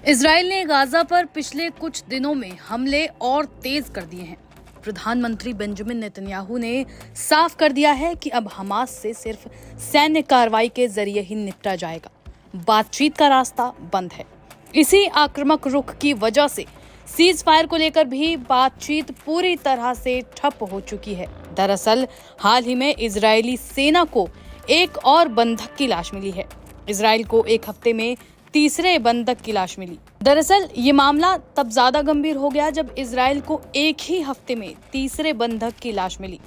Israel ने Gaza पर पिछले कुछ दिनों में हमले और तेज कर दिए हैं। प्रधानमंत्री बेंजामिन नेतन्याहू ने साफ कर दिया है कि अब हमास से सिर्फ सैन्य कार्रवाई के जरिए ही निपटा जाएगा। बातचीत का रास्ता बंद है। इसी आक्रामक रुख की वजह से सीज फायर को लेकर भी बातचीत पूरी तरह से ठप हो चुकी है। दरअसल हाल ही में इजरायली सेना को एक और बंधक की लाश मिली है। इजराइल को एक हफ्ते में तीसरे बंधक की लाश मिली। दरअसल ये मामला तब ज्यादा गंभीर हो गया जब इजराइल को एक ही हफ्ते में तीसरे बंधक की लाश मिली।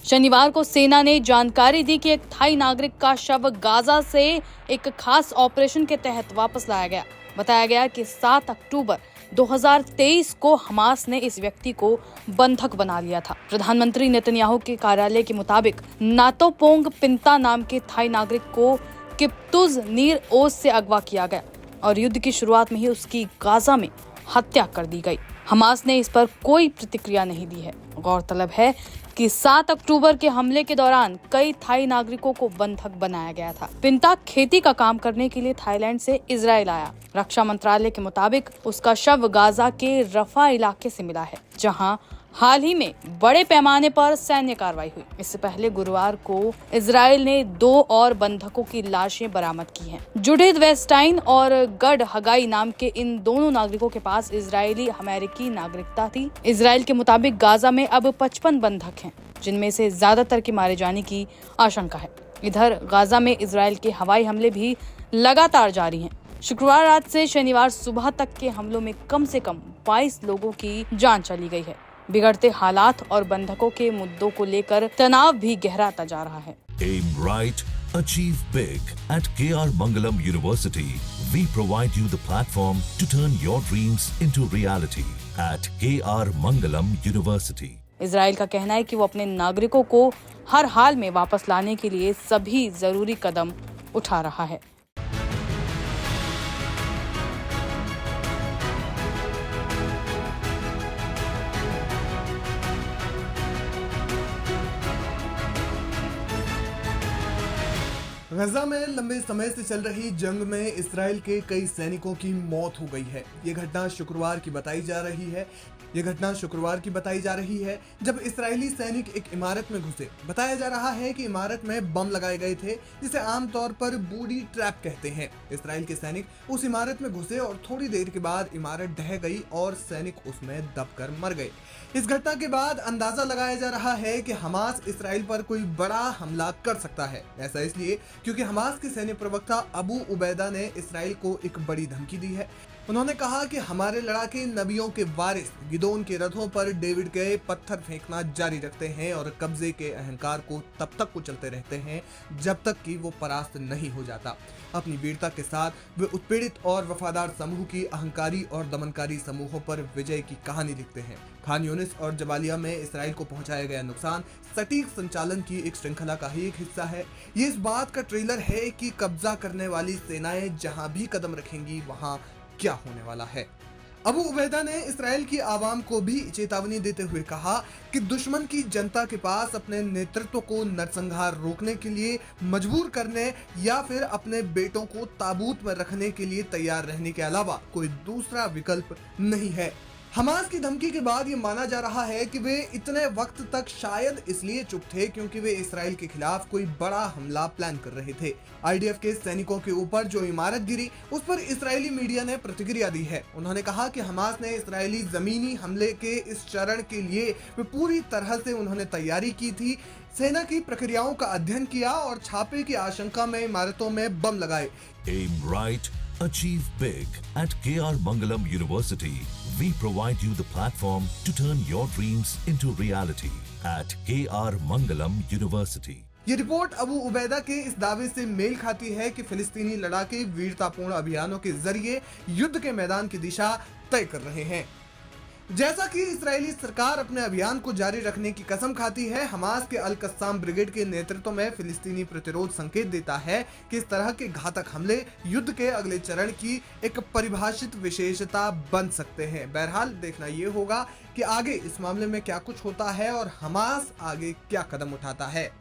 शनिवार को सेना ने जानकारी दी कि एक थाई नागरिक का शव गाजा से एक खास ऑपरेशन के तहत वापस लाया गया। बताया गया कि 7 अक्टूबर 2023 को हमास ने इस व्यक्ति को बंधक बना लिया था। प्रधानमंत्री नेतन्याहू के कार्यालय के मुताबिक नातोपोंग पिंता नाम के थाई नागरिक को किप्तुज नीर ओज से अगवा किया गया और युद्ध की शुरुआत में ही उसकी गाजा में हत्या कर दी गई। हमास ने इस पर कोई प्रतिक्रिया नहीं दी है। गौरतलब है कि 7 अक्टूबर के हमले के दौरान कई थाई नागरिकों को बंधक बनाया गया था। पिंता खेती का काम करने के लिए थाईलैंड से इजराइल आया। रक्षा मंत्रालय के मुताबिक उसका शव गाजा के रफा इलाके से मिला है, जहां हाल ही में बड़े पैमाने पर सैन्य कार्रवाई हुई। इससे पहले गुरुवार को इजराइल ने 2 और बंधकों की लाशें बरामद की हैं। जुडिथ वेस्टाइन और गड हगाई नाम के इन दोनों नागरिकों के पास इजरायली अमेरिकी नागरिकता थी। इजराइल के मुताबिक गाजा में अब 55 बंधक हैं, जिनमें से ज्यादातर के मारे जाने की आशंका है। इधर गाजा में इजराइल के हवाई हमले भी लगातार जारी हैं। शुक्रवार रात से शनिवार सुबह तक के हमलों में कम से कम 22 लोगों की जान चली गई है। बिगड़ते हालात और बंधकों के मुद्दों को लेकर तनाव भी गहराता जा रहा है। Aim right, achieve big. At KR Mangalam University, we provide you the platform to turn your dreams into reality. At KR Mangalam University. Israel का कहना है कि वो अपने नागरिकों को हर हाल में वापस लाने के लिए सभी जरूरी कदम उठा रहा है। गजा में लंबे समय से चल रही जंग में इस्राएल के कई सैनिकों की मौत हो गई है। ये घटना शुक्रवार की बताई जा रही है जब इस्राएली सैनिक एक इमारत में घुसे। बताया जा रहा है कि इमारत में बम लगाए गए थे, जिसे आमतौर पर बूडी ट्रैप कहते हैं। इस्राएल के सैनिक उस इमारत में घुसे और थोड़ी देर के बाद इमारत ढह गई और सैनिक उसमें दबकर मर गए। इस घटना के बाद अंदाजा लगाया जा रहा है कि हमास इस्राएल पर कोई बड़ा हमला कर सकता है। ऐसा इसलिए क्योंकि हमास के सैन्य प्रवक्ता अबू उबैदा ने इस्राएल को एक बड़ी धमकी दी है। उन्होंने कहा कि हमारे लड़ाके नबियों के वारिस गिदोन के रथों पर डेविड के पत्थर फेंकना जारी रखते हैं और कब्जे के अहंकार को तब तक कुचलते रहते हैं जब तक कि वो परास्त नहीं हो जाता। अपनी वीरता के साथ वे उत्पीड़ित और वफादार समूह की अहंकारी और दमनकारी समूहों पर विजय की कहानी लिखते हैं। खान यूनिस और जबालिया में इस्राएल को पहुंचाया गया नुकसान सटीक संचालन की एक श्रृंखला का ही एक हिस्सा है। ये इस बात का ट्रेलर है कि कब्जा करने वाली सेनाएं जहां भी कदम रखेंगी वहां क्या होने वाला है। अबू उबैदा ने इस्राएल की आवाम को भी चेतावनी देते हुए कहा कि दुश्मन की जनता के पास अपने नेतृत्व को नरसंहार रोकने के लिए मजबूर करने या फिर अपने बेटों को ताबूत में रखने के लिए तैयार रहने के अलावा कोई दूसरा विकल्प नहीं है। हमास की धमकी के बाद ये माना जा रहा है कि वे इतने वक्त तक शायद इसलिए चुप थे क्योंकि वे इस्राएल के खिलाफ कोई बड़ा हमला प्लान कर रहे थे। आईडीएफ के सैनिकों के ऊपर जो इमारत गिरी उस पर इस्राएली मीडिया ने प्रतिक्रिया दी है। उन्होंने कहा कि हमास ने इस्राएली जमीनी हमले के इस चरण के लिए वे पूरी तरह से उन्होंने तैयारी की थी, सेना की प्रक्रियाओं का अध्ययन किया और छापे की आशंका में इमारतों में बम लगाए। Aim right, achieve big. At KR Mangalam University, we provide you the platform to turn your dreams into reality. At KR Mangalam University. ये रिपोर्ट अबू उबैदा के इस दावे से मेल खाती है कि फिलिस्तीनी लड़ाके वीरतापूर्ण अभियानों के जरिए युद्ध के मैदान की दिशा तय कर रहे हैं। जैसा कि इस्राएली सरकार अपने अभियान को जारी रखने की कसम खाती है, हमास के अल कस्साम ब्रिगेड के नेतृत्व में फिलिस्तीनी प्रतिरोध संकेत देता है कि इस तरह के घातक हमले युद्ध के अगले चरण की एक परिभाषित विशेषता बन सकते हैं। बहरहाल देखना ये होगा कि आगे इस मामले में क्या कुछ होता है और हमास आगे क्या कदम उठाता है।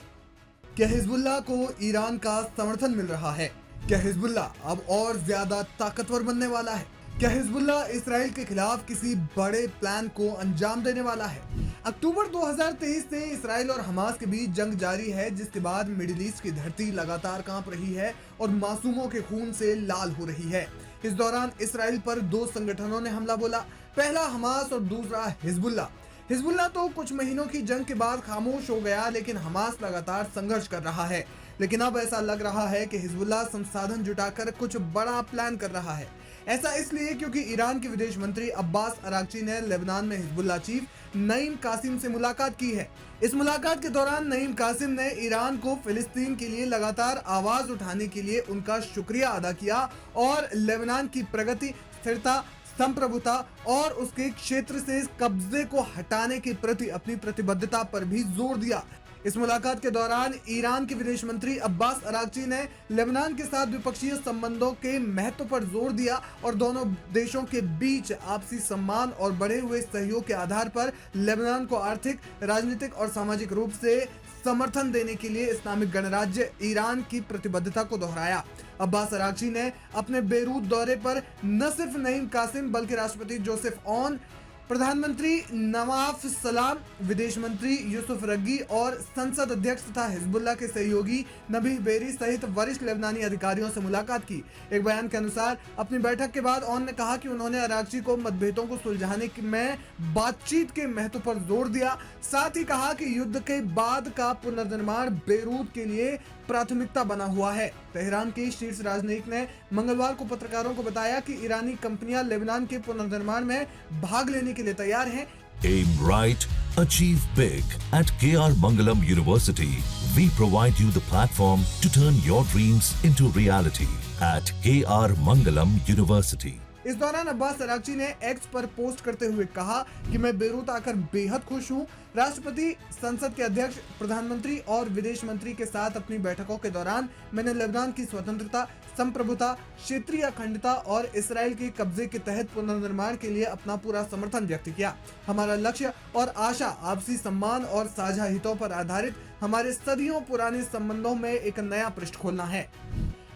क्या हिजबुल्लाह को ईरान का समर्थन मिल रहा है? क्या हिजबुल्लाह अब और ज्यादा ताकतवर बनने वाला है? क्या हिजबुल्लाह इसराइल के खिलाफ किसी बड़े प्लान को अंजाम देने वाला है? अक्टूबर 2023 से इसराइल और हमास के बीच जंग जारी है, जिसके बाद मिडिल ईस्ट की धरती लगातार कांप रही है और मासूमों के खून से लाल हो रही है। इस दौरान इसराइल पर दो संगठनों ने हमला बोला, पहला हमास और दूसरा हिजबुल्लाह। हिजबुल्लाह तो कुछ महीनों की जंग के बाद खामोश हो गया, लेकिन हमास लगातार संघर्ष कर रहा है। लेकिन अब ऐसा लग रहा है कि हिजबुल्लाह संसाधन जुटाकर कुछ बड़ा प्लान कर रहा है। ऐसा इसलिए क्योंकि ईरान के विदेश मंत्री अब्बास अरागची ने लेबनान में हिजबुल्लाह चीफ नईम कासिम से मुलाकात की है। इस मुलाकात के दौरान नईम कासिम ने ईरान को फिलिस्तीन के लिए लगातार आवाज उठाने के लिए उनका शुक्रिया अदा किया और लेबनान की प्रगति, स्थिरता, संप्रभुता और उसके क्षेत्र से कब्जे को हटाने के प्रति अपनी प्रतिबद्धता पर भी जोर दिया। इस मुलाकात के दौरान ईरान के विदेश मंत्री अब्बास अरागची ने लेबनान के साथ द्विपक्षीय संबंधों के महत्व पर जोर दिया और दोनों देशों के बीच आपसी सम्मान और बढ़े हुए सहयोग के आधार पर लेबनान को आर्थिक, राजनीतिक और सामाजिक रूप से समर्थन देने के लिए इस्लामिक गणराज्य ईरान की प्रतिबद्धता को दोहराया। अब्बास अरागची ने अपने बेरूत दौरे पर न सिर्फ नईम कासिम बल्कि राष्ट्रपति जोसेफ ऑन, प्रधानमंत्री नवाफ सलाम, विदेश मंत्री यूसुफ रग्गी और संसद अध्यक्ष तथा हिजबुल्लाह के सहयोगी नबीह बेरी सहित वरिष्ठ लेबनानी अधिकारियों से मुलाकात की। एक बयान के अनुसार अपनी बैठक के बाद ऑन ने कहा कि उन्होंने अरागची को मतभेदों को सुलझाने में बातचीत के महत्व पर जोर दिया। साथ ही कहा कि युद्ध के बाद का पुनर्निर्माण बेरूत के लिए प्राथमिकता बना हुआ है। तेहरान के शीर्ष राजनयिक ने मंगलवार को पत्रकारों को बताया कि ईरानी कंपनियां लेबनान के पुनर्निर्माण में भाग लेने के लिए तैयार हैं। Aim right, achieve big. At KR Mangalam University, we provide you the platform to turn your dreams into reality. At KR Mangalam University. इस दौरान अब्बास अरागची ने एक्स पर पोस्ट करते हुए कहा कि मैं बेरूत आकर बेहद खुश हूं। राष्ट्रपति, संसद के अध्यक्ष, प्रधानमंत्री और विदेश मंत्री के साथ अपनी बैठकों के दौरान मैंने लेबनान की स्वतंत्रता, संप्रभुता, क्षेत्रीय अखंडता और इसराइल के कब्जे के तहत पुनर्निर्माण के लिए अपना पूरा समर्थन व्यक्त किया। हमारा लक्ष्य और आशा आपसी सम्मान और साझा हितों पर आधारित हमारे सदियों पुराने संबंधों में एक नया पृष्ठ खोलना है।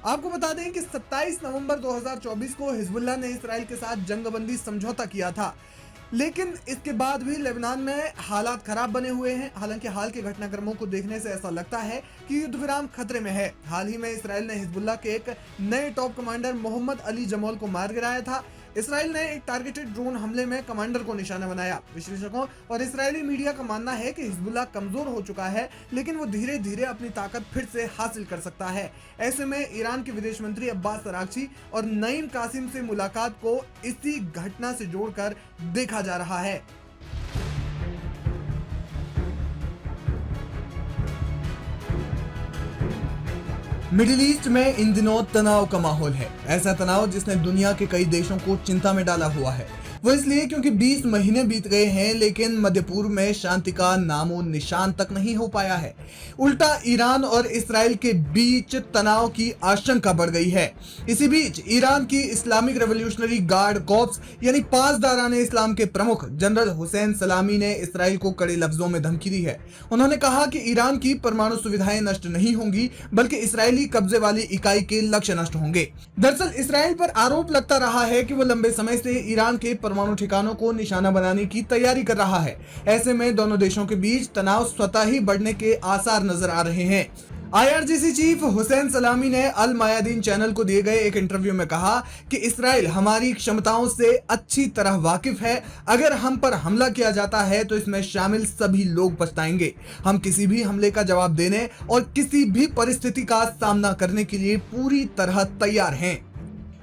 आपको बता दें कि 27 नवंबर 2024 को हिजबुल्लाह ने इसराइल के साथ जंगबंदी समझौता किया था, लेकिन इसके बाद भी लेबनान में हालात खराब बने हुए हैं। हालांकि हाल के घटनाक्रमों को देखने से ऐसा लगता है कि युद्ध विराम खतरे में है। हाल ही में इसराइल ने हिजबुल्लाह के एक नए टॉप कमांडर मोहम्मद अली जमोल को मार गिराया था। इसराइल ने एक टारगेटेड ड्रोन हमले में कमांडर को निशाना बनाया। विश्लेषकों और इसराइली मीडिया का मानना है कि हिजबुल्लाह कमजोर हो चुका है, लेकिन वो धीरे धीरे अपनी ताकत फिर से हासिल कर सकता है। ऐसे में ईरान के विदेश मंत्री अब्बास अरागची और नईम कासिम से मुलाकात को इसी घटना से जोड़कर देखा जा रहा है। मिडिल ईस्ट में इन दिनों तनाव का माहौल है। ऐसा तनाव जिसने दुनिया के कई देशों को चिंता में डाला हुआ है। वो इसलिए क्योंकि 20 महीने बीत गए हैं, लेकिन मध्य पूर्व में शांति का नामो निशान तक नहीं हो पाया है। उल्टा ईरान और इसराइल के बीच तनाव की आशंका बढ़ गई है। इसी बीच ईरान की इस्लामिक रेवोल्यूशनरी गार्ड कॉर्प्स यानी पासदाराने इस्लाम के प्रमुख जनरल हुसैन सलामी ने इसराइल को कड़े लफ्जों में धमकी दी है। उन्होंने कहा कि ईरान की परमाणु सुविधाएं नष्ट नहीं होंगी, बल्कि इसराइली कब्जे वाली इकाई के लक्ष्य नष्ट होंगे। दरअसल इसराइल पर आरोप लगता रहा है कि वो लंबे समय से ईरान के परमाणु ठिकानों को निशाना बनाने की तैयारी कर रहा है। ऐसे में दोनों देशों के बीच तनाव स्वतः ही बढ़ने के आसार नजर आ रहे हैं। IRGC चीफ हुसैन सलामी ने अल मायादीन चैनल को दिए गए एक इंटरव्यू में कहा कि इसराइल हमारी क्षमताओं से अच्छी तरह वाकिफ है। अगर हम पर हमला किया जाता है तो इसमें शामिल सभी लोग पछताएंगे। हम किसी भी हमले का जवाब देने और किसी भी परिस्थिति का सामना करने के लिए पूरी तरह तैयार हैं।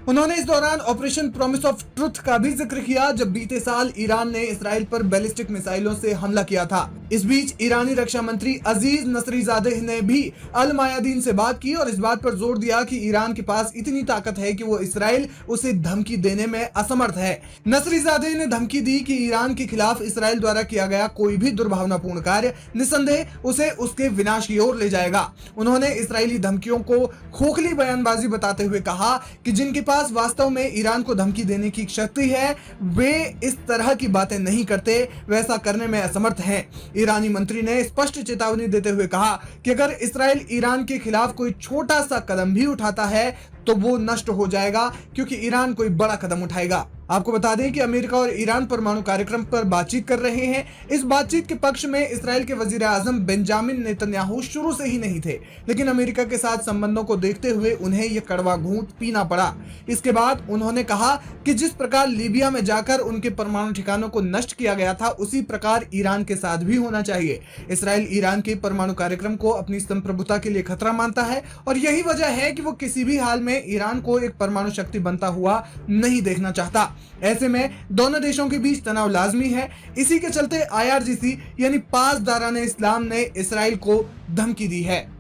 उन्होंने इस दौरान ऑपरेशन प्रॉमिस ऑफ ट्रुथ का भी जिक्र किया, जब बीते साल ईरान ने इसराइल पर बैलिस्टिक मिसाइलों से हमला किया था। इस बीच ईरानी रक्षा मंत्री अजीज नसरीजादेह ने भी अल मायादीन से बात की और इस बात पर जोर दिया कि ईरान के पास इतनी ताकत है कि वो इसराइल उसे धमकी देने में असमर्थ है। नसरीजादेह ने धमकी दी कि ईरान के खिलाफ इसराइल द्वारा किया गया कोई भी दुर्भावनापूर्ण कार्य निसंदेह उसे उसके विनाश की ओर ले जाएगा। उन्होंने इसराइली धमकियों को खोखली बयानबाजी बताते हुए कहा कि जिनके पास वास्तव में ईरान को धमकी देने की शक्ति है, वे इस तरह की बातें नहीं करते, वैसा करने में असमर्थ हैं। ईरानी मंत्री ने स्पष्ट चेतावनी देते हुए कहा कि अगर इसराइल ईरान के खिलाफ कोई छोटा सा कदम भी उठाता है तो वो नष्ट हो जाएगा, क्योंकि ईरान कोई बड़ा कदम उठाएगा आपको बता दें कि अमेरिका और ईरान परमाणु कार्यक्रम पर बातचीत कर रहे हैं। इस बातचीत के पक्ष में इसराइल के वजीर आजम बेंजामिन नेतन्याहू शुरू से ही नहीं थे, लेकिन अमेरिका के साथ संबंधों को देखते हुए उन्हें यह कड़वा घूंट पीना पड़ा। इसके बाद उन्होंने कहा कि जिस प्रकार लीबिया में जाकर उनके परमाणु ठिकानों को नष्ट किया गया था, उसी प्रकार ईरान के साथ भी होना चाहिए। इसराइल ईरान के परमाणु कार्यक्रम को अपनी संप्रभुता के लिए खतरा मानता है और यही वजह है कि वो किसी भी हाल में ईरान को एक परमाणु शक्ति बनता हुआ नहीं देखना चाहता। ऐसे में दोनों देशों के बीच तनाव लाजमी है। इसी के चलते IRGC यानी पासदाराने इस्लाम ने इसराइल को धमकी दी है।